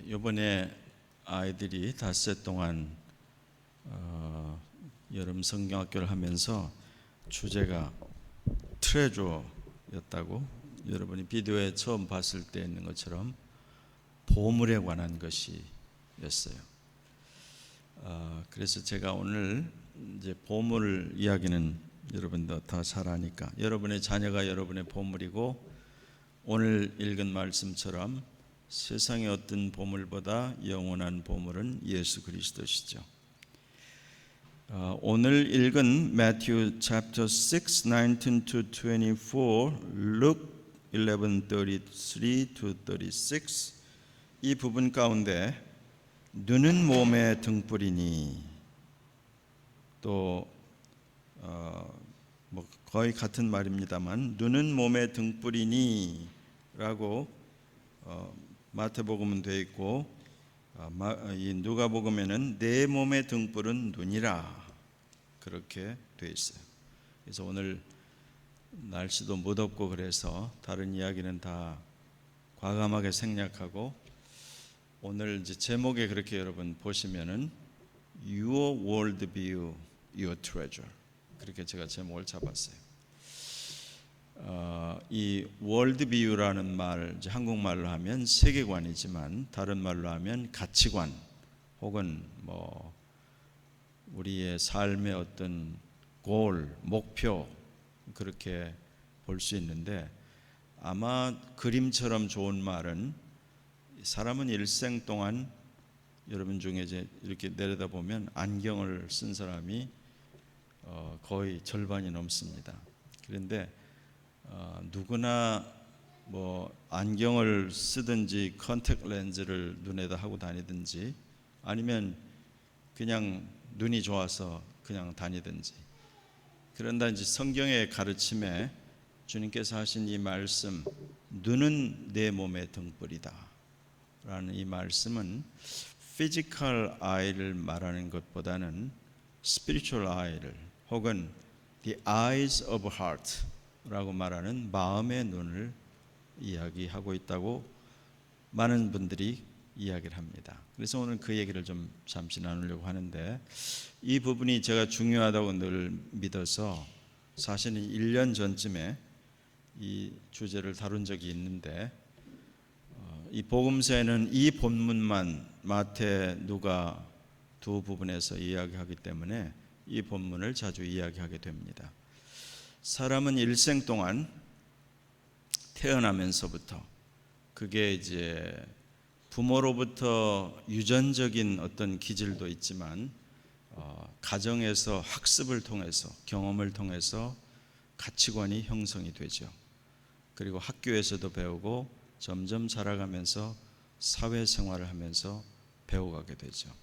이번에 아이들이 닷새 동안 여름 성경학교를 하면서 주제가 트레저였다고, 여러분이 비디오에 처음 봤을 때 있는 것처럼 보물에 관한 것이었어요. 그래서 제가 오늘 이제 보물 이야기는 여러분도 다 잘 아니까, 여러분의 자녀가 여러분의 보물이고, 오늘 읽은 말씀처럼 세상의 어떤 보물보다 영원한 보물은 예수 그리스도시죠. 오늘 읽은 Matthew chapter 6, 19 to 24, Luke 11, 33 to 36, 이 부분 가운데 눈은 몸의 등불이니, 또 거의 같은 말입니다만, 눈은 몸의 등불이니 라고 마태복음은 되어 있고, 이 누가복음에는 내 몸의 등불은 눈이라 그렇게 되어 있어요. 그래서 오늘 날씨도 무덥고 그래서 다른 이야기는 다 과감하게 생략하고, 오늘 이제 제목에 그렇게 여러분 보시면은 Your World View, Your Treasure, 그렇게 제가 제목을 잡았어요. 이 월드비유라는 말, 이제 한국말로 하면 세계관이지만 다른 말로 하면 가치관, 혹은 우리의 삶의 어떤 골, 목표, 그렇게 볼 수 있는데, 아마 그림처럼 좋은 말은, 사람은 일생 동안 여러분 중에 이제 이렇게 내려다보면 안경을 쓴 사람이 거의 절반이 넘습니다. 그런데 누구나 안경을 쓰든지 컨택 렌즈를 눈에다 하고 다니든지, 아니면 그냥 눈이 좋아서 그냥 다니든지, 그런다 이제 성경의 가르침에 주님께서 하신 이 말씀, 눈은 내 몸의 등불이다 라는 이 말씀은 피지컬 아이를 말하는 것보다는 스피리추얼 아이를, 혹은 the eyes of heart 라고 말하는 마음의 눈을 이야기하고 있다고 많은 분들이 이야기를 합니다. 그래서 오늘 그 얘기를 좀 잠시 나누려고 하는데, 이 부분이 제가 중요하다고 늘 믿어서 사실은 1년 전쯤에 이 주제를 다룬 적이 있는데, 이 복음서에는 이 본문만 마태, 누가 두 부분에서 이야기하기 때문에 이 본문을 자주 이야기하게 됩니다. 사람은 일생 동안 태어나면서부터, 그게 이제 부모로부터 유전적인 어떤 기질도 있지만, 가정에서 학습을 통해서, 경험을 통해서 가치관이 형성이 되죠. 그리고 학교에서도 배우고 점점 자라가면서 사회생활을 하면서 배워가게 되죠.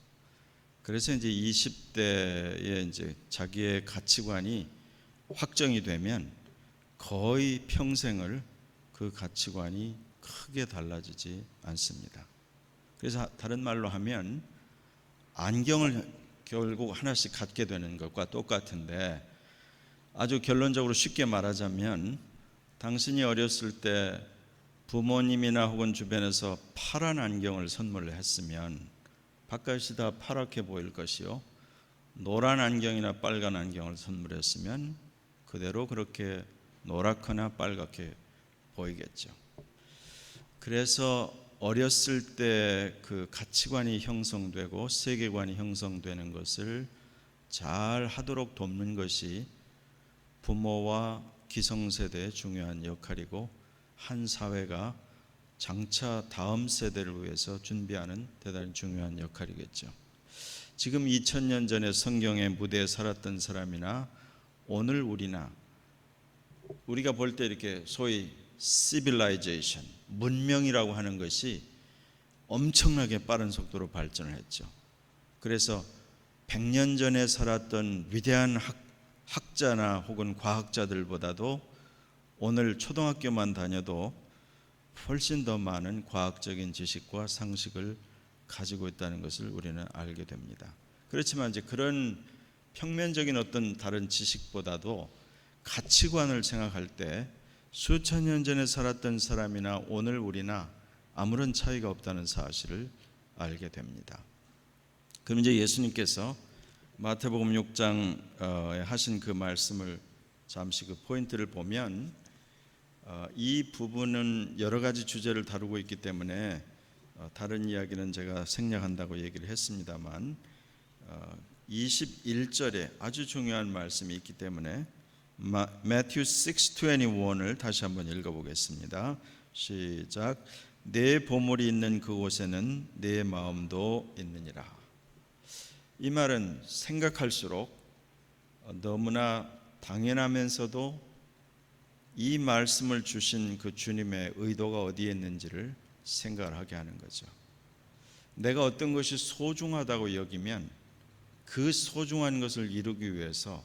그래서 이제 20대에 이제 자기의 가치관이 확정이 되면 거의 평생을 그 가치관이 크게 달라지지 않습니다. 그래서 다른 말로 하면 안경을 결국 하나씩 갖게 되는 것과 똑같은데, 아주 결론적으로 쉽게 말하자면, 당신이 어렸을 때 부모님이나 혹은 주변에서 파란 안경을 선물을 했으면 바깥이 다 파랗게 보일 것이요, 노란 안경이나 빨간 안경을 선물했으면 그대로 그렇게 노랗거나 빨갛게 보이겠죠. 그래서 어렸을 때 그 가치관이 형성되고 세계관이 형성되는 것을 잘 하도록 돕는 것이 부모와 기성세대의 중요한 역할이고, 한 사회가 장차 다음 세대를 위해서 준비하는 대단히 중요한 역할이겠죠. 지금 2000년 전에 성경의 무대에 살았던 사람이나 오늘 우리가 볼 때 이렇게 소위 civilization, 문명이라고 하는 것이 엄청나게 빠른 속도로 발전을 했죠. 그래서 100년 전에 살았던 위대한 학자나 혹은 과학자들보다도 오늘 초등학교만 다녀도 훨씬 더 많은 과학적인 지식과 상식을 가지고 있다는 것을 우리는 알게 됩니다. 그렇지만 이제 그런 평면적인 어떤 다른 지식보다도 가치관을 생각할 때 수천 년 전에 살았던 사람이나 오늘 우리나 아무런 차이가 없다는 사실을 알게 됩니다. 그럼 이제 예수님께서 마태복음 6장에 하신 그 말씀을 잠시 그 포인트를 보면 이 부분은 여러 가지 주제를 다루고 있기 때문에 다른 이야기는 제가 생략한다고 얘기를 했습니다만 21절에 아주 중요한 말씀이 있기 때문에 Matthew 6:21을 다시 한번 읽어보겠습니다. 시작. 내 보물이 있는 그곳에는 내 마음도 있느니라. 이 말은 생각할수록 너무나 당연하면서도 이 말씀을 주신 그 주님의 의도가 어디에 있는지를 생각을 하게 하는 거죠. 내가 어떤 것이 소중하다고 여기면 그 소중한 것을 이루기 위해서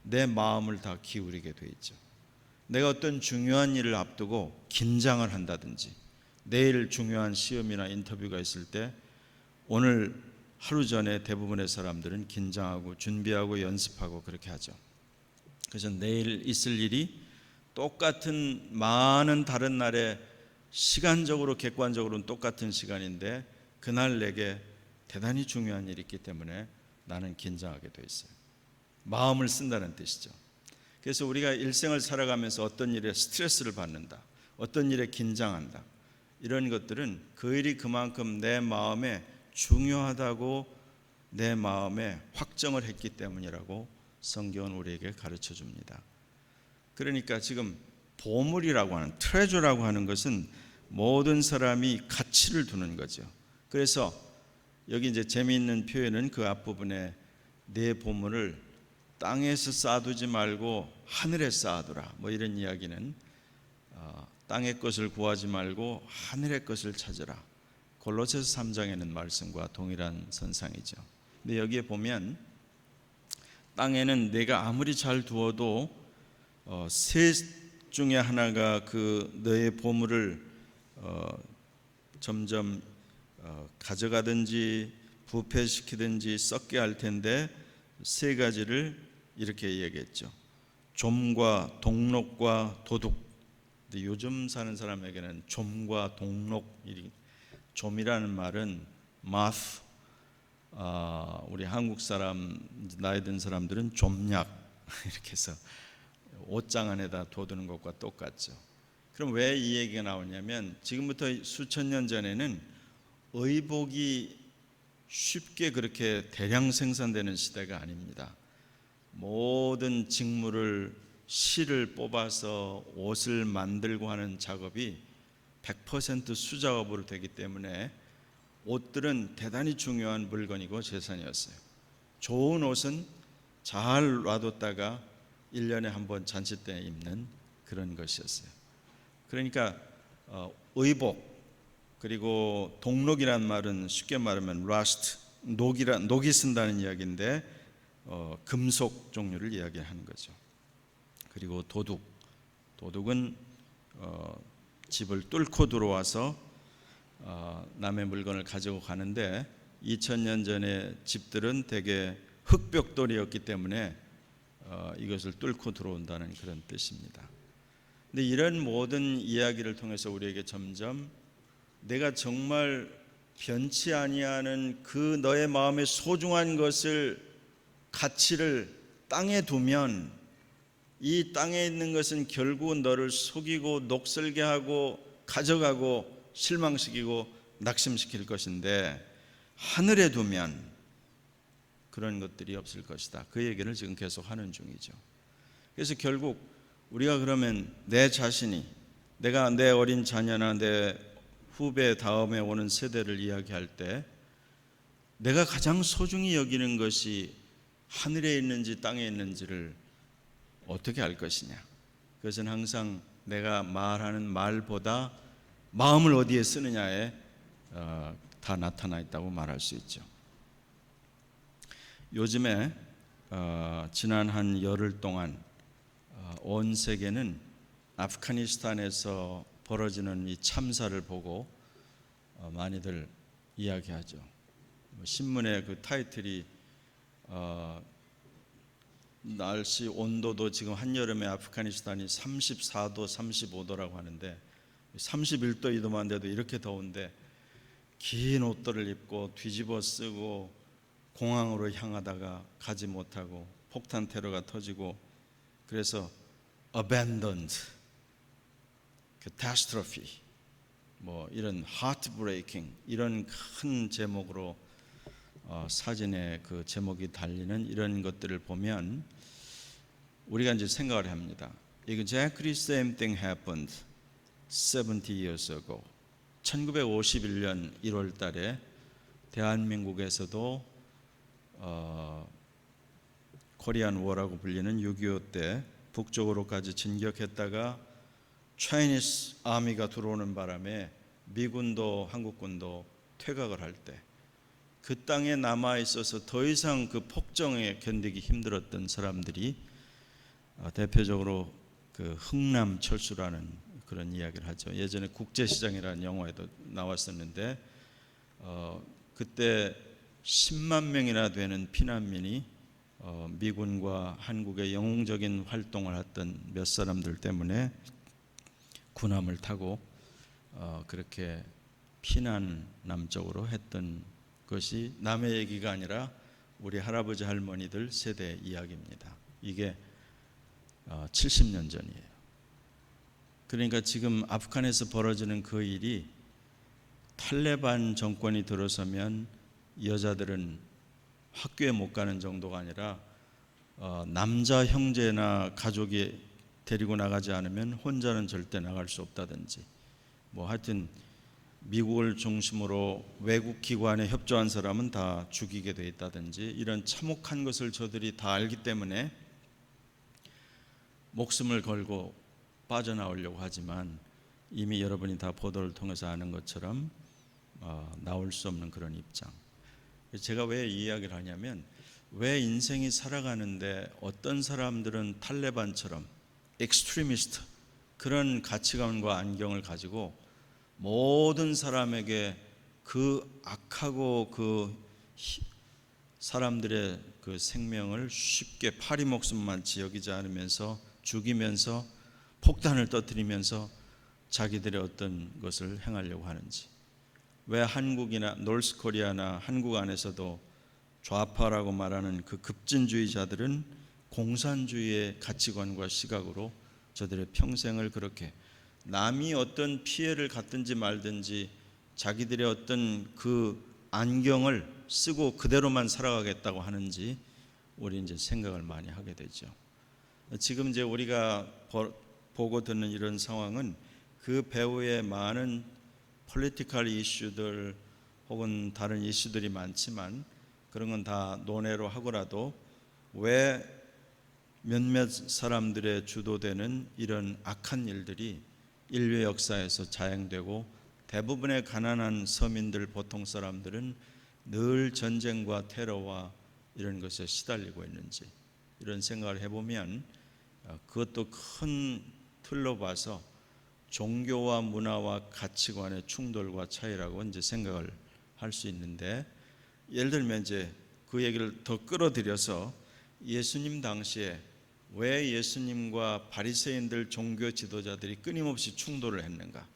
내 마음을 다 기울이게 돼 있죠. 내가 어떤 중요한 일을 앞두고 긴장을 한다든지, 내일 중요한 시험이나 인터뷰가 있을 때 오늘 하루 전에 대부분의 사람들은 긴장하고 준비하고 연습하고 그렇게 하죠. 그래서 내일 있을 일이 똑같은 많은 다른 날에 시간적으로 객관적으로는 똑같은 시간인데 그날 내게 대단히 중요한 일이 있기 때문에 나는 긴장하게 돼 있어요. 마음을 쓴다는 뜻이죠. 그래서 우리가 일생을 살아가면서 어떤 일에 스트레스를 받는다, 어떤 일에 긴장한다, 이런 것들은 그 일이 그만큼 내 마음에 중요하다고 내 마음에 확정을 했기 때문이라고 성경은 우리에게 가르쳐 줍니다. 그러니까 지금 보물이라고 하는, 트레저라고 하는 것은 모든 사람이 가치를 두는 거죠. 그래서 여기 이제 재미있는 표현은 그 앞부분에 내 보물을 땅에서 쌓아두지 말고 하늘에 쌓아두라, 뭐 이런 이야기는 땅의 것을 구하지 말고 하늘의 것을 찾으라, 골로새서 3장에는 말씀과 동일한 선상이죠. 근데 여기에 보면 땅에는 내가 아무리 잘 두어도 셋 중에 하나가 그 너의 보물을 점점 가져가든지 부패시키든지 썩게 할 텐데 세 가지를 이렇게 얘기했죠. 좀과 동록과 도둑. 근데 요즘 사는 사람에게는 좀과 동록, 좀이라는 말은 moth, 우리 한국 사람 나이 든 사람들은 좀약 이렇게 해서 옷장 안에다 둬두는 것과 똑같죠. 그럼 왜 이 얘기가 나오냐면 지금부터 수천 년 전에는 의복이 쉽게 그렇게 대량 생산되는 시대가 아닙니다. 모든 직물을 실을 뽑아서 옷을 만들고 하는 작업이 100% 수작업으로 되기 때문에 옷들은 대단히 중요한 물건이고 재산이었어요. 좋은 옷은 잘 놔뒀다가 1년에 한 번 잔치 때 입는 그런 것이었어요. 그러니까 의복, 그리고 동록이란 말은 쉽게 말하면 rust, 녹이 쓴다는 이야기인데 금속 종류를 이야기하는 거죠. 그리고 도둑은 집을 뚫고 들어와서 남의 물건을 가지고 가는데 2000년 전에 집들은 대개 흙벽돌이었기 때문에 이것을 뚫고 들어온다는 그런 뜻입니다. 근데 이런 모든 이야기를 통해서 우리에게 점점 내가 정말 변치 아니하는 그 너의 마음에 소중한 것을, 가치를 땅에 두면 이 땅에 있는 것은 결국은 너를 속이고 녹슬게 하고 가져가고 실망시키고 낙심시킬 것인데 하늘에 두면 그런 것들이 없을 것이다. 그 얘기를 지금 계속 하는 중이죠. 그래서 결국 우리가 그러면 내 자신이, 내가 내 어린 자녀나 내 후배 다음에 오는 세대를 이야기할 때 내가 가장 소중히 여기는 것이 하늘에 있는지 땅에 있는지를 어떻게 알 것이냐. 그것은 항상 내가 말하는 말보다 마음을 어디에 쓰느냐에 다 나타나 있다고 말할 수 있죠. 요즘에 지난 한 열흘 동안 온 세계는 아프가니스탄에서 벌어지는 이 참사를 보고 많이들 이야기하죠. 신문의 그 타이틀이 날씨 온도도 지금 한여름에 아프가니스탄이 34도, 35도라고 하는데 31도 이도만 돼도 이렇게 더운데 긴 옷들을 입고 뒤집어 쓰고 공항으로 향하다가 가지 못하고 폭탄 테러가 터지고, 그래서 abandoned, catastrophe, 뭐 이런 heartbreaking 이런 큰 제목으로 사진에 그 제목이 달리는 이런 것들을 보면 우리가 이제 생각을 합니다. Exactly same thing happened 70 years ago. 1951년 1월 달에 대한민국에서도 코리안 워라고 불리는 6.25 때 북쪽으로까지 진격했다가 차이니스 아미가 들어오는 바람에 미군도 한국군도 퇴각을 할 때 그 땅에 남아 있어서 더 이상 그 폭정에 견디기 힘들었던 사람들이 대표적으로 그 흥남 철수라는 그런 이야기를 하죠. 예전에 국제시장이라는 영화에도 나왔었는데 그때 10만 명이나 되는 피난민이 미군과 한국의 영웅적인 활동을 했던 몇 사람들 때문에 군함을 타고 그렇게 피난 남쪽으로 했던 것이 남의 얘기가 아니라 우리 할아버지 할머니들 세대 이야기입니다. 이게 70년 전이에요. 그러니까 지금 아프간에서 벌어지는 그 일이 탈레반 정권이 들어서면 여자들은 학교에 못 가는 정도가 아니라 남자 형제나 가족이 데리고 나가지 않으면 혼자는 절대 나갈 수 없다든지, 뭐 하여튼 미국을 중심으로 외국 기관에 협조한 사람은 다 죽이게 돼 있다든지, 이런 참혹한 것을 저들이 다 알기 때문에 목숨을 걸고 빠져나오려고 하지만 이미 여러분이 다 보도를 통해서 아는 것처럼 나올 수 없는 그런 입장. 제가 왜 이 이야기를 하냐면, 왜 인생이 살아가는데 어떤 사람들은 탈레반처럼 엑스트리미스트 그런 가치관과 안경을 가지고 모든 사람에게 그 악하고 그 사람들의 그 생명을 쉽게 파리 목숨만치 여기지 않으면서 죽이면서 폭탄을 터뜨리면서 자기들의 어떤 것을 행하려고 하는지, 왜 한국이나 노스코리아나 한국 안에서도 좌파라고 말하는 그 급진주의자들은 공산주의의 가치관과 시각으로 저들의 평생을 그렇게 남이 어떤 피해를 갖든지 말든지 자기들의 어떤 그 안경을 쓰고 그대로만 살아가겠다고 하는지 우리 이제 생각을 많이 하게 되죠. 지금 이제 우리가 보고 듣는 이런 상황은 그 배후에 많은 폴리티컬 이슈들 혹은 다른 이슈들이 많지만, 그런 건 다 논외로 하고라도 왜 몇몇 사람들의 주도되는 이런 악한 일들이 인류 역사에서 자행되고 대부분의 가난한 서민들, 보통 사람들은 늘 전쟁과 테러와 이런 것에 시달리고 있는지, 이런 생각을 해보면 그것도 큰 틀로 봐서 종교와 문화와 가치관의 충돌과 차이라고 이제 생각을 할 수 있는데, 예를 들면 이제 그 얘기를 더 끌어들여서 예수님 당시에 왜 예수님과 바리새인들 종교 지도자들이 끊임없이 충돌을 했는가?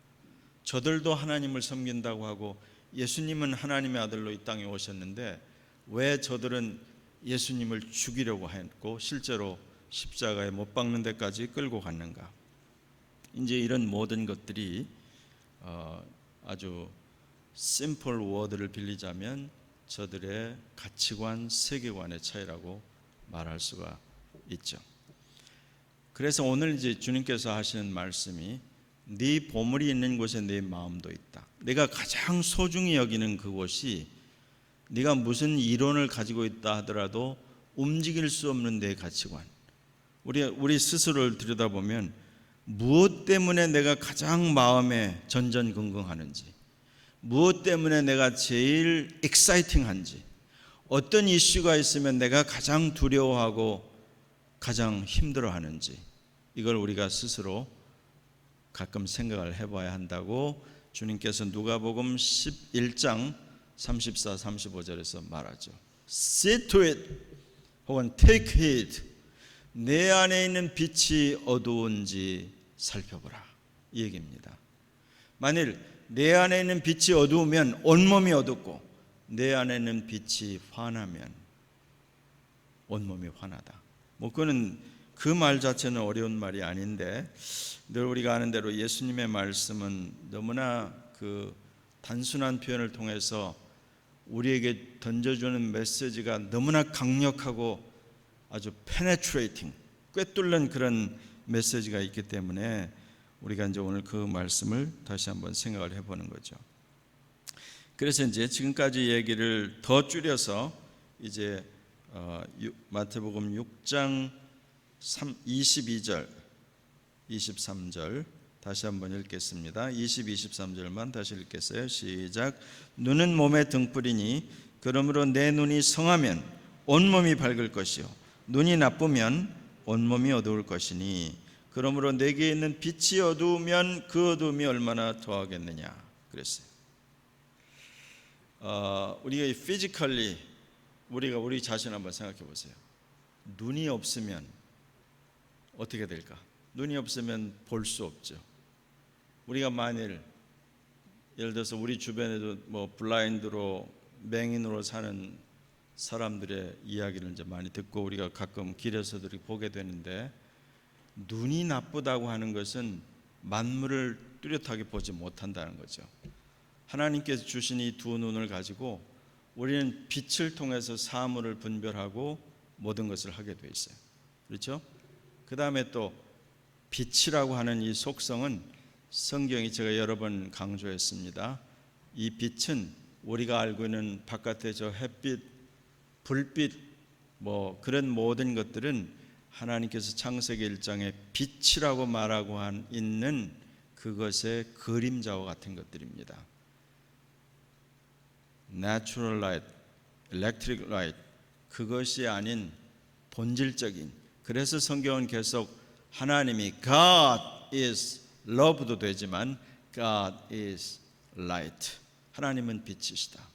저들도 하나님을 섬긴다고 하고 예수님은 하나님의 아들로 이 땅에 오셨는데 왜 저들은 예수님을 죽이려고 했고 실제로 십자가에 못 박는 데까지 끌고 갔는가? 이제 이런 모든 것들이 아주 심플 워드를 빌리자면 저들의 가치관, 세계관의 차이라고 말할 수가 있죠. 그래서 오늘 이제 주님께서 하시는 말씀이 네 보물이 있는 곳에 네 마음도 있다. 내가 가장 소중히 여기는 그곳이 네가 무슨 이론을 가지고 있다 하더라도 움직일 수 없는 내 가치관. 우리 스스로를 들여다보면 무엇 때문에 내가 가장 마음에 전전긍긍하는지, 무엇 때문에 내가 제일 익사이팅한지, 어떤 이슈가 있으면 내가 가장 두려워하고 가장 힘들어하는지, 이걸 우리가 스스로 가끔 생각을 해봐야 한다고 주님께서 누가복음 11장 34, 35절에서 말하죠. See to it 혹은 take heed, 내 안에 있는 빛이 어두운지 살펴보라, 이 얘기입니다. 만일 내 안에 있는 빛이 어두우면 온몸이 어둡고 내 안에 있는 빛이 환하면 온몸이 환하다. 그거는 그 말 자체는 어려운 말이 아닌데 늘 우리가 아는 대로 예수님의 말씀은 너무나 그 단순한 표현을 통해서 우리에게 던져주는 메시지가 너무나 강력하고 아주 penetrating, 꿰뚫는 그런 메시지가 있기 때문에 우리가 이제 오늘 그 말씀을 다시 한번 생각을 해보는 거죠. 그래서 이제 지금까지 얘기를 더 줄여서 이제 마태복음 6장 22절, 23절 다시 한번 읽겠습니다. 23절만 다시 읽겠어요. 시작. 눈은 몸의 등불이니 그러므로 내 눈이 성하면 온몸이 밝을 것이요 눈이 나쁘면 온몸이 어두울 것이니 그러므로 내게 있는 빛이 어두우면 그 어두움이 얼마나 더하겠느냐 그랬어요. 우리가 physically 우리가 우리 자신 한번 생각해 보세요. 눈이 없으면 어떻게 될까? 눈이 없으면 볼 수 없죠. 우리가 만일 예를 들어서 우리 주변에도 블라인드로 맹인으로 사는 사람들의 이야기를 이제 많이 듣고 우리가 가끔 길에서도 보게 되는데 눈이 나쁘다고 하는 것은 만물을 뚜렷하게 보지 못한다는 거죠. 하나님께서 주신 이 두 눈을 가지고 우리는 빛을 통해서 사물을 분별하고 모든 것을 하게 돼 있어요. 그렇죠? 그 다음에 또 빛이라고 하는 이 속성은 성경이 제가 여러 번 강조했습니다. 이 빛은 우리가 알고 있는 바깥의 저 햇빛, 불빛 그런 모든 것들은 하나님께서 창세기 1장에 빛이라고 말하고 있는 그것의 그림자와 같은 것들입니다. Natural light, electric light 그것이 아닌 본질적인 그래서 성경은 계속 하나님이 God is love도 되지만 God is light 하나님은 빛이시다.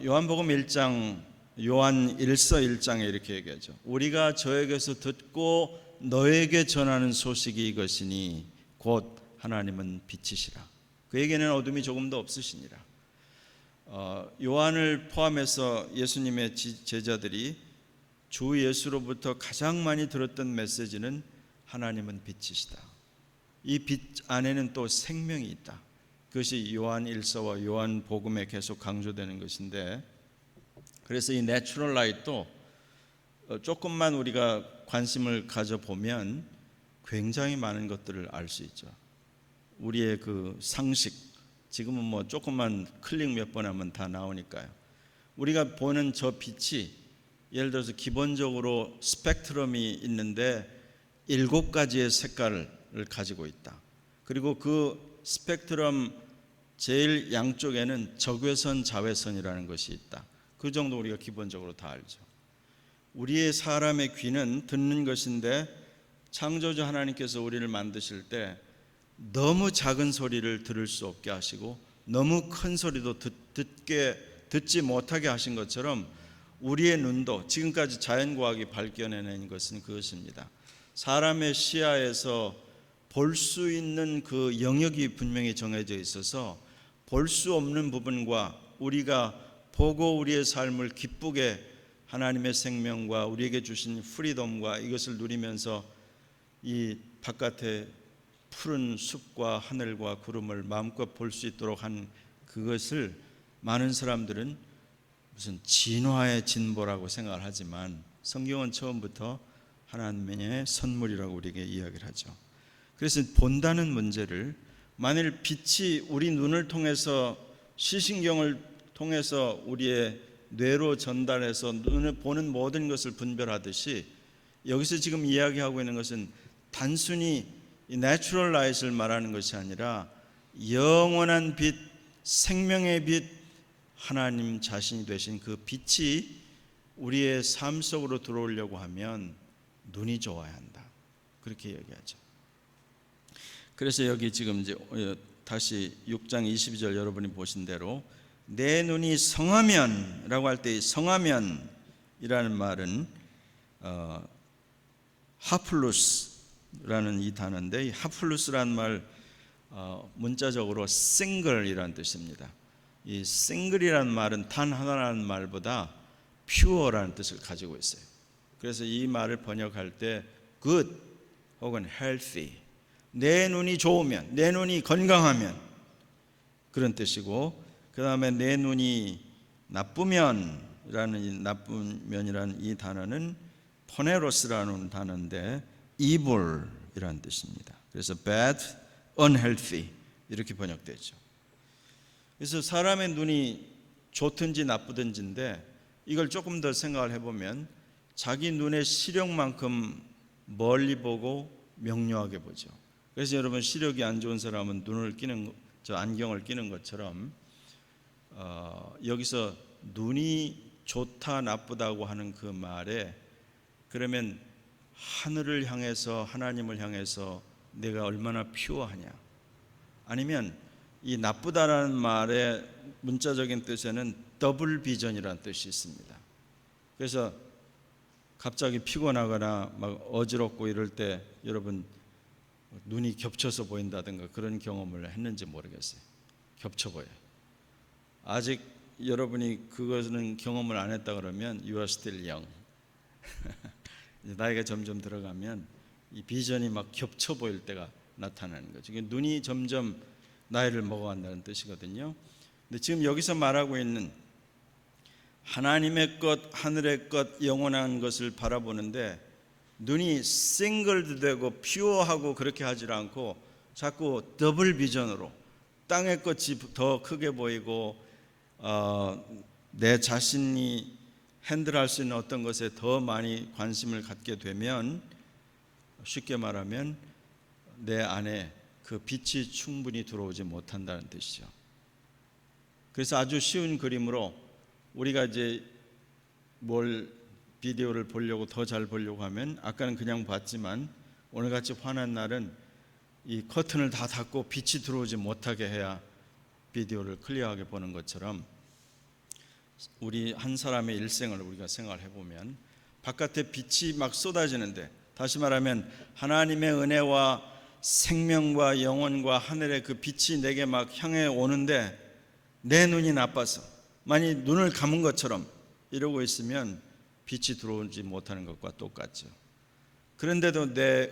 요한복음 1장 요한 1서 1장에 이렇게 얘기하죠. 우리가 저에게서 듣고 너에게 전하는 소식이 이것이니 곧 하나님은 빛이시라. 그에게는 어둠이 조금도 없으시니라. 요한을 포함해서 예수님의 제자들이 주 예수로부터 가장 많이 들었던 메시지는 하나님은 빛이시다. 이 빛 안에는 또 생명이 있다. 그것이 요한 1서와 요한 복음에 계속 강조되는 것인데 그래서 이 내추럴 라이트도 조금만 우리가 관심을 가져보면 굉장히 많은 것들을 알 수 있죠. 우리의 그 상식 지금은 조금만 클릭 몇 번 하면 다 나오니까요. 우리가 보는 저 빛이 예를 들어서 기본적으로 스펙트럼이 있는데 7가지의 색깔을 가지고 있다. 그리고 그 스펙트럼 제일 양쪽에는 적외선, 자외선이라는 것이 있다. 그 정도 우리가 기본적으로 다 알죠. 우리의 사람의 귀는 듣는 것인데 창조주 하나님께서 우리를 만드실 때 너무 작은 소리를 들을 수 없게 하시고 너무 큰 소리도 듣지 못하게 하신 것처럼 우리의 눈도 지금까지 자연과학이 발견해낸 것은 그것입니다. 사람의 시야에서 볼 수 있는 그 영역이 분명히 정해져 있어서 볼 수 없는 부분과 우리가 보고 우리의 삶을 기쁘게 하나님의 생명과 우리에게 주신 프리덤과 이것을 누리면서 이 바깥에 푸른 숲과 하늘과 구름을 마음껏 볼 수 있도록 한 그것을 많은 사람들은 무슨 진화의 진보라고 생각을 하지만 성경은 처음부터 하나님의 선물이라고 우리에게 이야기를 하죠. 그래서 본다는 문제를 만일 빛이 우리 눈을 통해서 시신경을 통해서 우리의 뇌로 전달해서 눈을 보는 모든 것을 분별하듯이 여기서 지금 이야기하고 있는 것은 단순히 이 내추럴 라이트를 말하는 것이 아니라 영원한 빛, 생명의 빛, 하나님 자신이 되신 그 빛이 우리의 삶 속으로 들어오려고 하면 눈이 좋아야 한다. 그렇게 얘기하죠. 그래서 여기 지금 이제 다시 6장 22절 여러분이 보신 대로 내 눈이 성하면 라고 할 때 성하면 이라는 말은 하플루스라는 이 단어인데 이 하플루스라는 말 문자적으로 single이라는 뜻입니다. 이 single이라는 말은 단 하나라는 말보다 pure라는 뜻을 가지고 있어요. 그래서 이 말을 번역할 때 good 혹은 healthy, 내 눈이 좋으면, 내 눈이 건강하면 그런 뜻이고, 그 다음에 내 눈이 나쁘면이라는 이 단어는 포네로스라는 단어인데 evil이라는 뜻입니다. 그래서 bad, unhealthy 이렇게 번역되죠. 그래서 사람의 눈이 좋든지 나쁘든지인데 이걸 조금 더 생각을 해보면 자기 눈의 시력만큼 멀리 보고 명료하게 보죠. 그래서 여러분 시력이 안 좋은 사람은 안경을 끼는 것처럼 여기서 눈이 좋다 나쁘다고 하는 그 말에 그러면 하늘을 향해서 하나님을 향해서 내가 얼마나 퓨어하냐, 아니면 이 나쁘다라는 말의 문자적인 뜻에는 더블 비전이라는 뜻이 있습니다. 그래서 갑자기 피곤하거나 막 어지럽고 이럴 때 여러분 눈이 겹쳐서 보인다든가 그런 경험을 했는지 모르겠어요. 겹쳐 보여요. 아직 여러분이 그것은 경험을 안 했다 그러면 you are still young. 나이가 점점 들어가면 이 비전이 막 겹쳐 보일 때가 나타나는 거죠. 눈이 점점 나이를 먹어간다는 뜻이거든요. 근데 지금 여기서 말하고 있는 하나님의 것, 하늘의 것, 영원한 것을 바라보는데 눈이 싱글드되고 퓨어하고 그렇게 하질 않고 자꾸 더블 비전으로 땅의 것이 더 크게 보이고 내 자신이 핸들할 수 있는 어떤 것에 더 많이 관심을 갖게 되면 쉽게 말하면 내 안에 그 빛이 충분히 들어오지 못한다는 뜻이죠. 그래서 아주 쉬운 그림으로 우리가 이제 비디오를 보려고 더 잘 보려고 하면 아까는 그냥 봤지만 오늘같이 환한 날은 이 커튼을 다 닫고 빛이 들어오지 못하게 해야 비디오를 클리어하게 보는 것처럼 우리 한 사람의 일생을 우리가 생각을 해보면 바깥에 빛이 막 쏟아지는데, 다시 말하면 하나님의 은혜와 생명과 영혼과 하늘의 그 빛이 내게 막 향해 오는데 내 눈이 나빠서 만약 눈을 감은 것처럼 이러고 있으면 빛이 들어오지 못하는 것과 똑같죠. 그런데도 내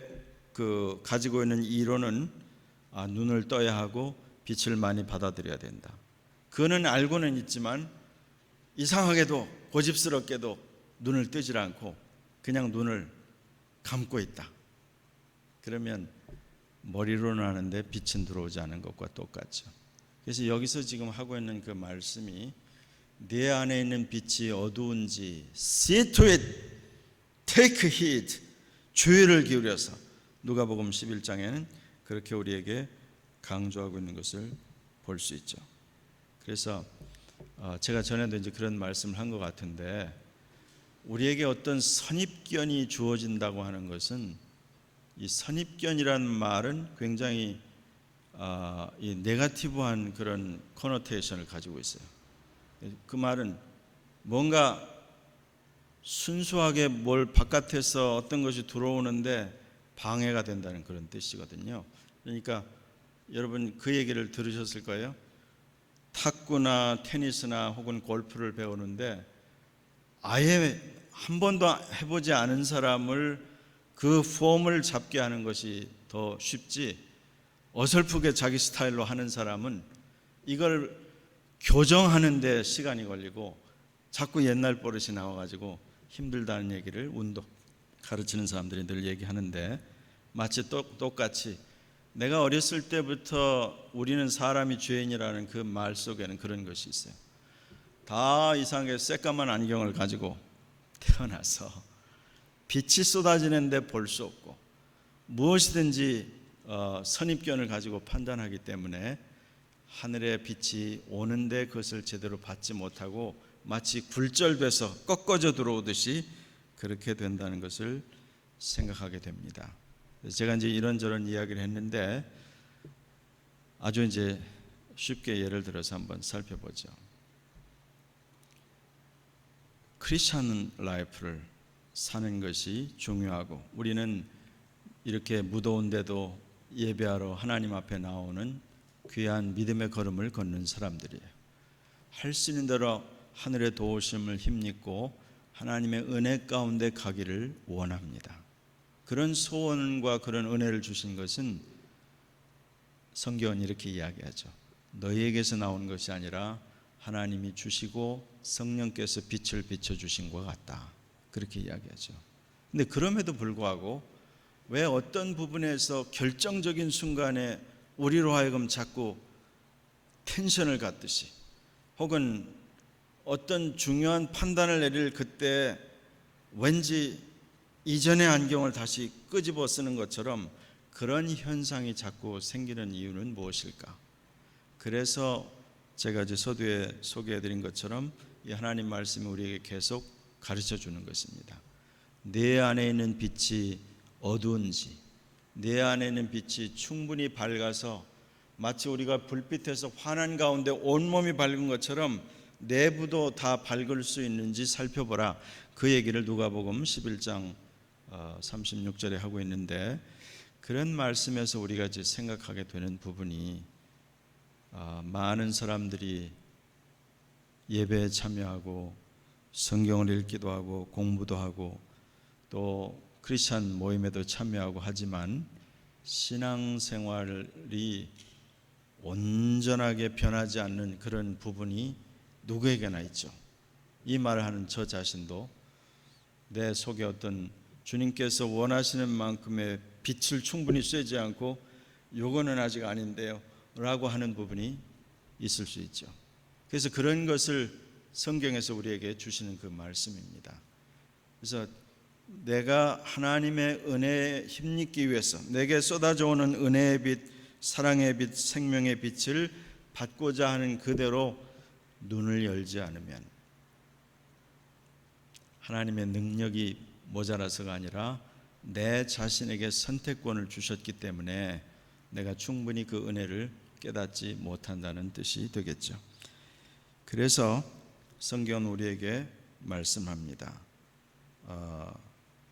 가지고 있는 이론은 눈을 떠야 하고 빛을 많이 받아들여야 된다. 그는 알고는 있지만 이상하게도 고집스럽게도 눈을 뜨질 않고 그냥 눈을 감고 있다. 그러면 머리로는 아는데 빛은 들어오지 않은 것과 똑같죠. 그래서 여기서 지금 하고 있는 그 말씀이 내 안에 있는 빛이 어두운지 see to it, take heed, 주의를 기울여서 누가복음 11장에는 그렇게 우리에게 강조하고 있는 것을 볼 수 있죠. 그래서 제가 전에도 이제 그런 말씀을 한 것 같은데 우리에게 어떤 선입견이 주어진다고 하는 것은 이 선입견이라는 말은 굉장히 이 네거티브한 그런 코노테이션을 가지고 있어요. 그 말은 뭔가 순수하게 뭘 바깥에서 어떤 것이 들어오는데 방해가 된다는 그런 뜻이거든요. 그러니까 여러분 그 얘기를 들으셨을 거예요. 탁구나 테니스나 혹은 골프를 배우는데 아예 한 번도 해보지 않은 사람을 그 폼을 잡게 하는 것이 더 쉽지, 어설프게 자기 스타일로 하는 사람은 이걸 교정하는 데 시간이 걸리고 자꾸 옛날 버릇이 나와가지고 힘들다는 얘기를 운동 가르치는 사람들이 늘 얘기하는데, 마치 똑같이 내가 어렸을 때부터 우리는 사람이 죄인이라는 그 말 속에는 그런 것이 있어요. 다 이상하게 새까만 안경을 가지고 태어나서 빛이 쏟아지는데 볼 수 없고 무엇이든지 선입견을 가지고 판단하기 때문에 하늘의 빛이 오는데 그것을 제대로 받지 못하고 마치 굴절돼서 꺾어져 들어오듯이 그렇게 된다는 것을 생각하게 됩니다. 제가 이제 이런저런 이야기를 했는데 아주 이제 쉽게 예를 들어서 한번 살펴보죠. 크리스천 라이프를 사는 것이 중요하고 우리는 이렇게 무더운데도 예배하러 하나님 앞에 나오는 귀한 믿음의 걸음을 걷는 사람들이에요. 할 수 있는 대로 하늘의 도우심을 힘입고 하나님의 은혜 가운데 가기를 원합니다. 그런 소원과 그런 은혜를 주신 것은 성경은 이렇게 이야기하죠. 너희에게서 나온 것이 아니라 하나님이 주시고 성령께서 빛을 비춰주신 것 같다. 그렇게 이야기하죠. 근데 그럼에도 불구하고 왜 어떤 부분에서 결정적인 순간에 우리로 하여금 자꾸 텐션을 갖듯이 혹은 어떤 중요한 판단을 내릴 그때 왠지 이전의 안경을 다시 끄집어 쓰는 것처럼 그런 현상이 자꾸 생기는 이유는 무엇일까? 그래서 제가 이제 서두에 소개해드린 것처럼 이 하나님 말씀이 우리에게 계속 가르쳐 주는 것입니다. 내 안에 있는 빛이 어두운지, 내 안에 있는 빛이 충분히 밝아서 마치 우리가 불빛에서 환한 가운데 온몸이 밝은 것처럼 내부도 다 밝을 수 있는지 살펴보라. 그 얘기를 누가복음 11장 36절에 하고 있는데, 그런 말씀에서 우리가 이제 생각하게 되는 부분이 많은 사람들이 예배에 참여하고 성경을 읽기도 하고 공부도 하고 또 크리스찬 모임에도 참여하고 하지만 신앙생활이 온전하게 변하지 않는 그런 부분이 누구에게나 있죠. 이 말을 하는 저 자신도 내 속에 어떤 주님께서 원하시는 만큼의 빛을 충분히 쐬지 않고 요거는 아직 아닌데요 라고 하는 부분이 있을 수 있죠. 그래서 그런 것을 성경에서 우리에게 주시는 그 말씀입니다. 그래서 내가 하나님의 은혜에 힘입기 위해서 내게 쏟아져 오는 은혜의 빛, 사랑의 빛, 생명의 빛을 받고자 하는 그대로 눈을 열지 않으면 하나님의 능력이 모자라서가 아니라 내 자신에게 선택권을 주셨기 때문에 내가 충분히 그 은혜를 깨닫지 못한다는 뜻이 되겠죠. 그래서 성경은 우리에게 말씀합니다.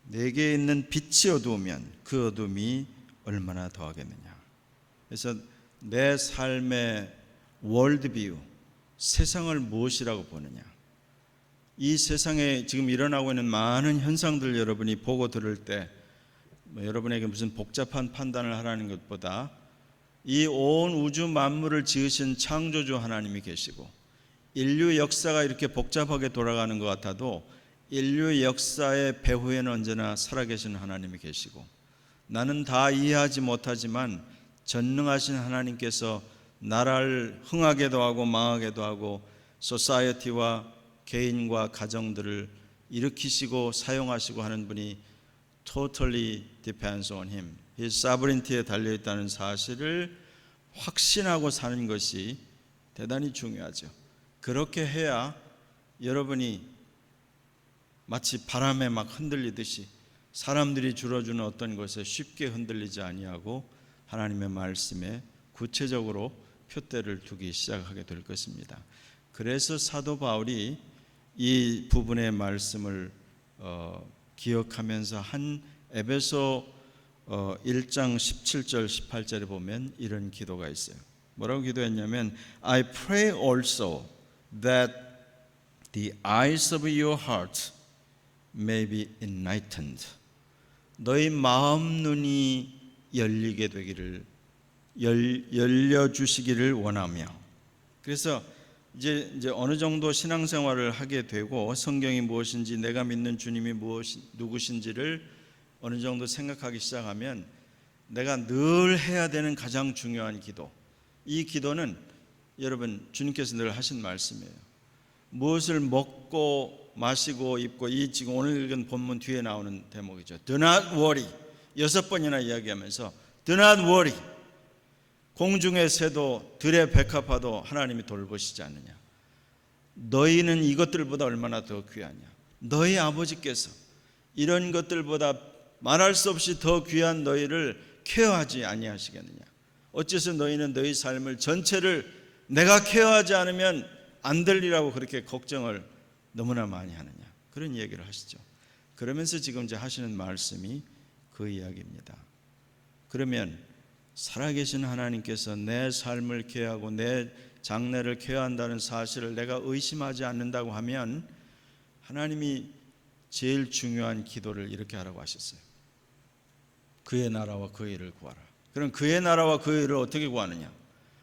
내게 있는 빛이 어두우면 그 어둠이 얼마나 더하겠느냐. 그래서 내 삶의 월드뷰, 세상을 무엇이라고 보느냐. 이 세상에 지금 일어나고 있는 많은 현상들 여러분이 보고 들을 때 여러분에게 무슨 복잡한 판단을 하라는 것보다 이 온 우주 만물을 지으신 창조주 하나님이 계시고 인류 역사가 이렇게 복잡하게 돌아가는 것 같아도 인류 역사의 배후에는 언제나 살아계신 하나님이 계시고 나는 다 이해하지 못하지만 전능하신 하나님께서 나라를 흥하게도 하고 망하게도 하고 소사이어티와 개인과 가정들을 일으키시고 사용하시고 하는 분이 totally depends on him. His sovereignty에 달려있다는 사실을 확신하고 사는 것이 대단히 중요하죠. 그렇게 해야 여러분이 마치 바람에 막 흔들리듯이 사람들이 줄어주는 어떤 것에 쉽게 흔들리지 아니하고 하나님의 말씀에 구체적으로 표대를 두기 시작하게 될 것입니다. 그래서 사도 바울이 이 부분의 말씀을 기억하면서 한 에베소 1장 17절 18절에 보면 이런 기도가 있어요. 뭐라고 기도했냐면 I pray also that the eyes of your heart may be enlightened. 너희 마음 눈이 열리게 되기를 열려주시기를 원하며. 그래서 이제 어느 정도 신앙생활을 하게 되고 성경이 무엇인지 내가 믿는 주님이 누구신지를 어느 정도 생각하기 시작하면 내가 늘 해야 되는 가장 중요한 기도, 이 기도는 여러분 주님께서 늘 하신 말씀이에요. 무엇을 먹고 마시고 입고, 이 지금 오늘 읽은 본문 뒤에 나오는 대목이죠. Do not worry. 6번이나 이야기하면서 Do not worry. 공중의 새도 들의 백합화도 하나님이 돌보시지 않느냐. 너희는 이것들보다 얼마나 더 귀하냐. 너희 아버지께서 이런 것들보다 말할 수 없이 더 귀한 너희를 케어하지 아니하시겠느냐. 어째서 너희는 너희 삶을 전체를 내가 케어하지 않으면 안 될리라고 그렇게 걱정을 너무나 많이 하느냐. 그런 얘기를 하시죠. 그러면서 지금 이제 하시는 말씀이 그 이야기입니다. 그러면 살아계신 하나님께서 내 삶을 케어하고 내 장래를 케어한다는 사실을 내가 의심하지 않는다고 하면 하나님이 제일 중요한 기도를 이렇게 하라고 하셨어요. 그의 나라와 그의 의를 구하라. 그럼 그의 나라와 그의 의를 어떻게 구하느냐?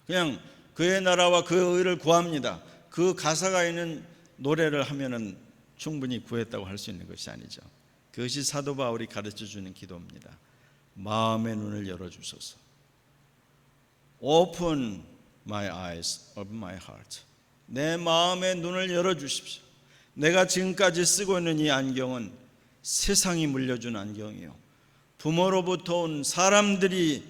그냥 그의 나라와 그의 의를 구합니다. 그 가사가 있는 노래를 하면은 충분히 구했다고 할 수 있는 것이 아니죠. 그것이 사도 바울이 가르쳐주는 기도입니다. 마음의 눈을 열어주소서. Open my eyes of my heart. 내 마음의 눈을 열어주십시오. 내가 지금까지 쓰고 있는 이 안경은 세상이 물려준 안경이요, 부모로부터 온 사람들이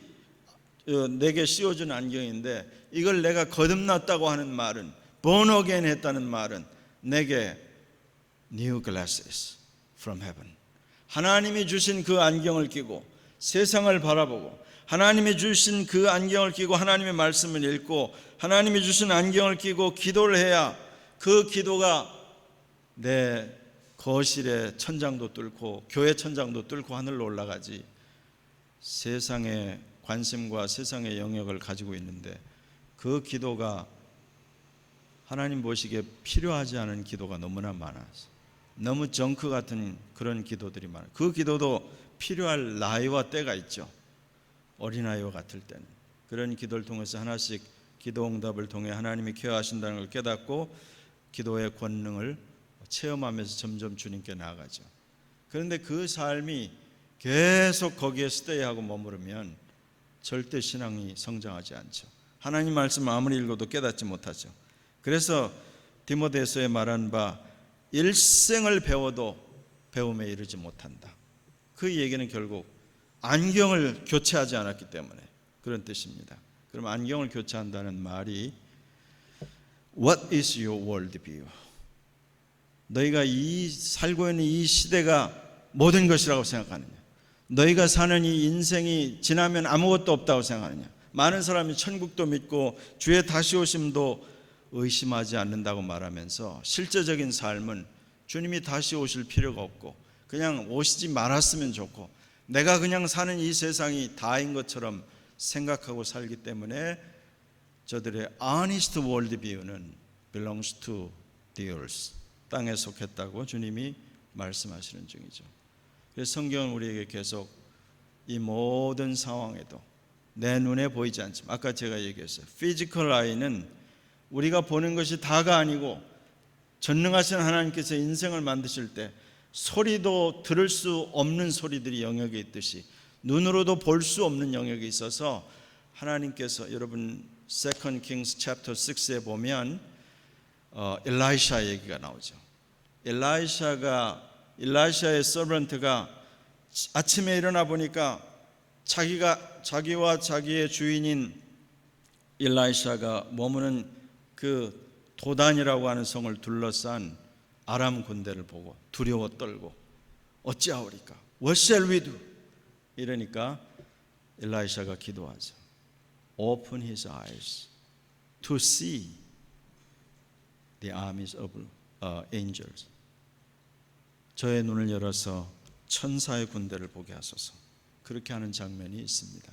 내게 씌워준 안경인데, 이걸 내가 거듭났다고 하는 말은, born again 했다는 말은 내게 new glasses from heaven, 하나님이 주신 그 안경을 끼고 세상을 바라보고, 하나님이 주신 그 안경을 끼고 하나님의 말씀을 읽고, 하나님이 주신 안경을 끼고 기도를 해야 그 기도가 내 거실의 천장도 뚫고 교회 천장도 뚫고 하늘로 올라가지, 세상의 관심과 세상의 영역을 가지고 있는데 그 기도가 하나님 보시기에 필요하지 않은 기도가 너무나 많아서, 너무 정크 같은 그런 기도들이 많아요. 그 기도도 필요할 나이와 때가 있죠. 어린아이와 같을 때는 그런 기도를 통해서 하나씩 기도 응답을 통해 하나님이 케어하신다는 걸 깨닫고 기도의 권능을 체험하면서 점점 주님께 나아가죠. 그런데 그 삶이 계속 거기에 스테이하고 머무르면 절대 신앙이 성장하지 않죠. 하나님 말씀 아무리 읽어도 깨닫지 못하죠. 그래서 디모데서에 말한 바 일생을 배워도 배움에 이르지 못한다. 그 얘기는 결국 안경을 교체하지 않았기 때문에 그런 뜻입니다. 그럼 안경을 교체한다는 말이 What is your worldview? 너희가 살고 있는 이 시대가 모든 것이라고 생각하느냐? 너희가 사는 이 인생이 지나면 아무것도 없다고 생각하느냐? 많은 사람이 천국도 믿고 주의 다시 오심도 의심하지 않는다고 말하면서 실제적인 삶은 주님이 다시 오실 필요가 없고 그냥 오시지 말았으면 좋고 내가 그냥 사는 이 세상이 다인 것처럼 생각하고 살기 때문에 저들의 honest worldview는 belongs to the earth, 땅에 속했다고 주님이 말씀하시는 중이죠. 그래서 성경은 우리에게 계속 이 모든 상황에도 내 눈에 보이지 않지만, 아까 제가 얘기했어요. 피지컬 아이는 우리가 보는 것이 다가 아니고 전능하신 하나님께서 인생을 만드실 때 소리도 들을 수 없는 소리들이 영역에 있듯이 눈으로도 볼 수 없는 영역에 있어서 하나님께서, 여러분 2 Kings chapter 6에 보면 엘라이샤 얘기가 나오죠. 엘라이샤의 서번트가 아침에 일어나 보니까 자기와 자기의 주인인 엘라이샤가 머무는 그 도단이라고 하는 성을 둘러싼 아람 군대를 보고 두려워 떨고 어찌하오리까? What shall we do? 이러니까 엘라이샤가 기도하죠. Open his eyes to see the armies of angels. 저의 눈을 열어서 천사의 군대를 보게 하소서. 그렇게 하는 장면이 있습니다.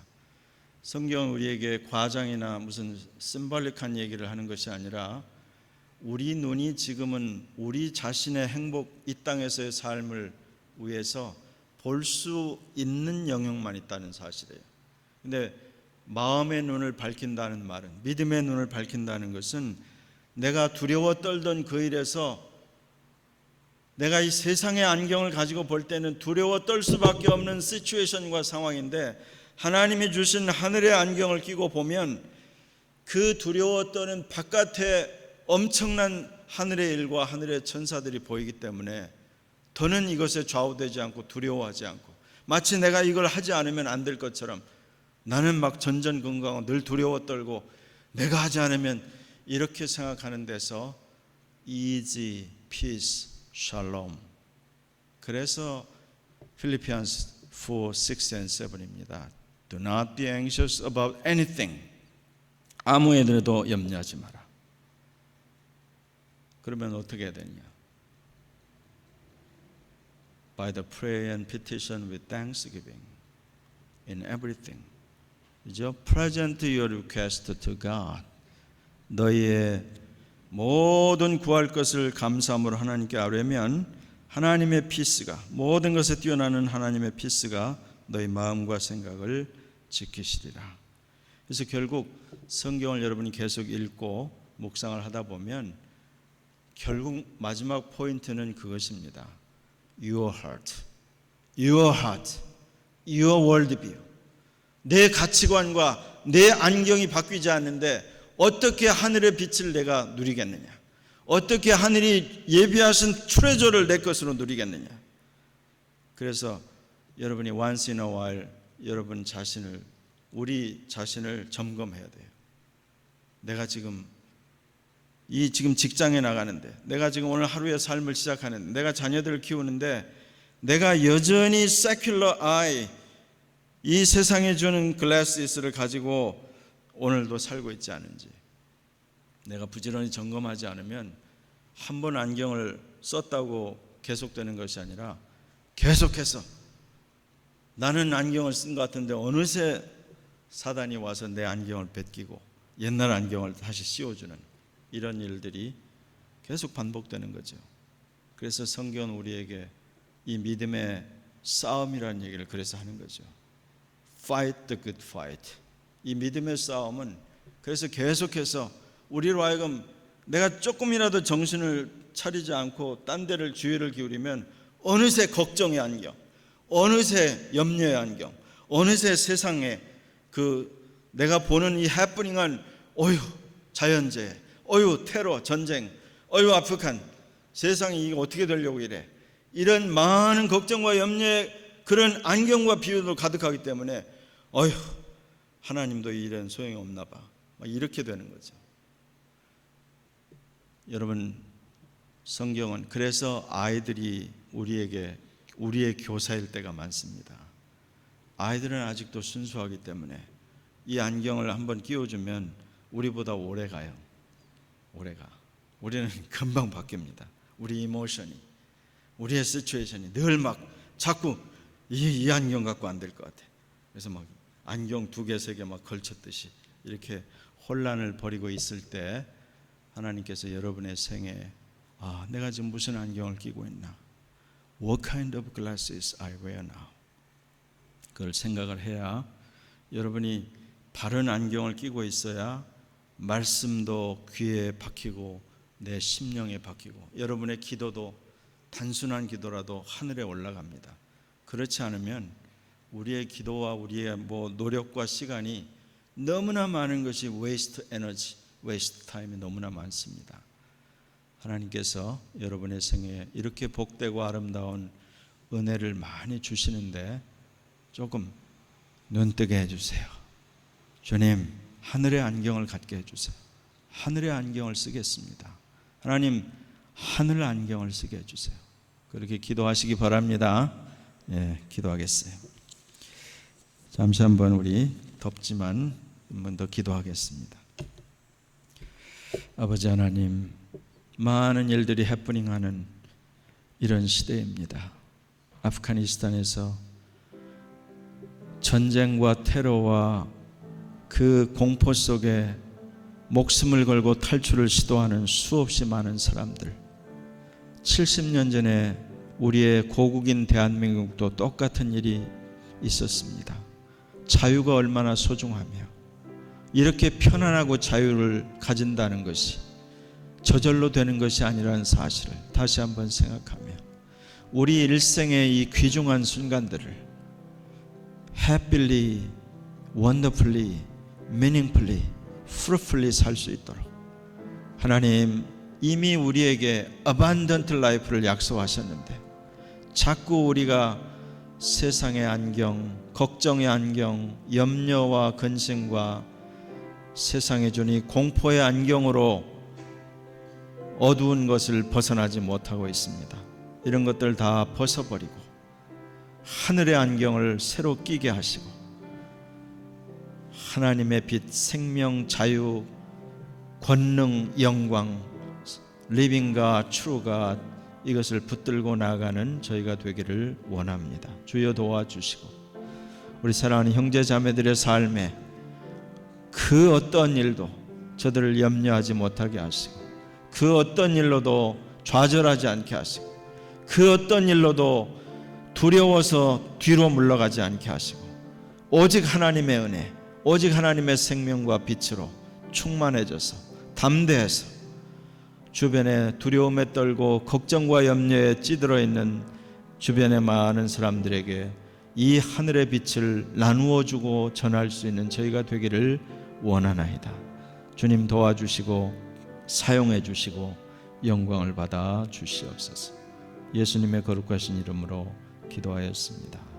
성경은 우리에게 과장이나 무슨 심볼릭한 얘기를 하는 것이 아니라 우리 눈이 지금은 우리 자신의 행복, 이 땅에서의 삶을 위해서 볼 수 있는 영역만 있다는 사실이에요. 근데 마음의 눈을 밝힌다는 말은, 믿음의 눈을 밝힌다는 것은 내가 두려워 떨던 그 일에서 내가 이 세상의 안경을 가지고 볼 때는 두려워 떨 수밖에 없는 시츄에이션과 상황인데 하나님이 주신 하늘의 안경을 끼고 보면 그 두려워 떠는 바깥에 엄청난 하늘의 일과 하늘의 천사들이 보이기 때문에 더는 이것에 좌우되지 않고 두려워하지 않고, 마치 내가 이걸 하지 않으면 안 될 것처럼 나는 막 전전긍긍하고 늘 두려워 떨고 내가 하지 않으면 이렇게 생각하는 데서 easy, peace, shalom. 그래서 필리피안스 4, 6 and 7입니다. Do not be anxious about anything. 아무 일에도 염려하지 마라. 그러면 어떻게 해야 되냐? By the prayer and petition with thanksgiving in everything. 그죠? Present your request to God. 너희의 모든 구할 것을 감사함으로 하나님께 아뢰면 하나님의 피스가, 모든 것에 뛰어나는 하나님의 피스가 너희 마음과 생각을 지키시리라. 그래서 결국 성경을 여러분이 계속 읽고 묵상을 하다 보면 결국 마지막 포인트는 그것입니다. Your heart, your heart, your worldview. 내 가치관과 내 안경이 바뀌지 않는데 어떻게 하늘의 빛을 내가 누리겠느냐? 어떻게 하늘이 예비하신 트레저를 내 것으로 누리겠느냐? 그래서 여러분이 once in a while 여러분 자신을, 우리 자신을 점검해야 돼요. 내가 지금 직장에 나가는데, 내가 지금 오늘 하루의 삶을 시작하는데, 내가 자녀들을 키우는데 내가 여전히 secular eye, 이 세상에 주는 글래스를 가지고 오늘도 살고 있지 않은지, 내가 부지런히 점검하지 않으면 한 번 안경을 썼다고 계속되는 것이 아니라 계속해서 나는 안경을 쓴 것 같은데 어느새 사단이 와서 내 안경을 뺏기고 옛날 안경을 다시 씌워주는 이런 일들이 계속 반복되는 거죠. 그래서 성경은 우리에게 이 믿음의 싸움이라는 얘기를 그래서 하는 거죠. Fight the good fight. 이 믿음의 싸움은 그래서 계속해서 우리로 하여금 내가 조금이라도 정신을 차리지 않고 딴 데를 주의를 기울이면 어느새 걱정의 안경, 어느새 염려의 안경, 어느새 세상에 내가 보는 이 해프닝한 어휴 자연재해, 어휴 테러, 전쟁, 어휴 아프간 세상이 이게 어떻게 되려고 이래, 이런 많은 걱정과 염려의 그런 안경과 비유도 가득하기 때문에 어휴 하나님도 이런 소용이 없나 봐, 이렇게 되는 거죠. 여러분, 성경은 그래서 아이들이 우리의 교사일 때가 많습니다. 아이들은 아직도 순수하기 때문에 이 안경을 한번 끼워주면 우리보다 오래 가요. 오래가. 우리는 금방 바뀝니다. 우리 이모션이, 우리의 시츄에이션이 늘 막 자꾸 이 안경 갖고 안 될 것 같아. 그래서 막 안경 2개, 3개 막 걸쳤듯이 이렇게 혼란을 벌이고 있을 때 하나님께서 여러분의 생에 내가 지금 무슨 안경을 끼고 있나? What kind of glasses I wear now? 그걸 생각을 해야 여러분이 바른 안경을 끼고 있어야 말씀도 귀에 박히고 내 심령에 박히고 여러분의 기도도 단순한 기도라도 하늘에 올라갑니다. 그렇지 않으면 우리의 기도와 우리의 노력과 시간이 너무나 많은 것이 waste energy, waste time이 너무나 많습니다. 하나님께서 여러분의 생에 이렇게 복되고 아름다운 은혜를 많이 주시는데 조금 눈뜨게 해주세요. 주님, 하늘의 안경을 갖게 해주세요. 하늘의 안경을 쓰겠습니다. 하나님, 하늘 안경을 쓰게 해주세요. 그렇게 기도하시기 바랍니다. 기도하겠어요. 잠시 한번 우리 덥지만 한 번 더 기도하겠습니다. 아버지 하나님, 많은 일들이 해프닝하는 이런 시대입니다. 아프가니스탄에서 전쟁과 테러와 그 공포 속에 목숨을 걸고 탈출을 시도하는 수없이 많은 사람들, 70년 전에 우리의 고국인 대한민국도 똑같은 일이 있었습니다. 자유가 얼마나 소중하며 이렇게 편안하고 자유를 가진다는 것이 저절로 되는 것이 아니라는 사실을 다시 한번 생각하며 우리 일생의 이 귀중한 순간들을 happily, wonderfully, meaningfully, fruitfully 살 수 있도록 하나님 이미 우리에게 abundant life를 약속하셨는데 자꾸 우리가 세상의 안경, 걱정의 안경, 염려와 근심과 세상에 주니 공포의 안경으로 어두운 것을 벗어나지 못하고 있습니다. 이런 것들 다 벗어버리고 하늘의 안경을 새로 끼게 하시고 하나님의 빛, 생명, 자유, 권능, 영광, 리빙과 트루가 이것을 붙들고 나아가는 저희가 되기를 원합니다. 주여 도와주시고 우리 사랑하는 형제 자매들의 삶에 그 어떤 일도 저들을 염려하지 못하게 하시고, 그 어떤 일로도 좌절하지 않게 하시고, 그 어떤 일로도 두려워서 뒤로 물러가지 않게 하시고, 오직 하나님의 은혜, 오직 하나님의 생명과 빛으로 충만해져서 담대해서 주변에 두려움에 떨고 걱정과 염려에 찌들어 있는 주변의 많은 사람들에게 이 하늘의 빛을 나누어 주고 전할 수 있는 저희가 되기를 원하나이다. 주님 도와주시고 사용해 주시고 영광을 받아 주시옵소서. 예수님의 거룩하신 이름으로 기도하였습니다.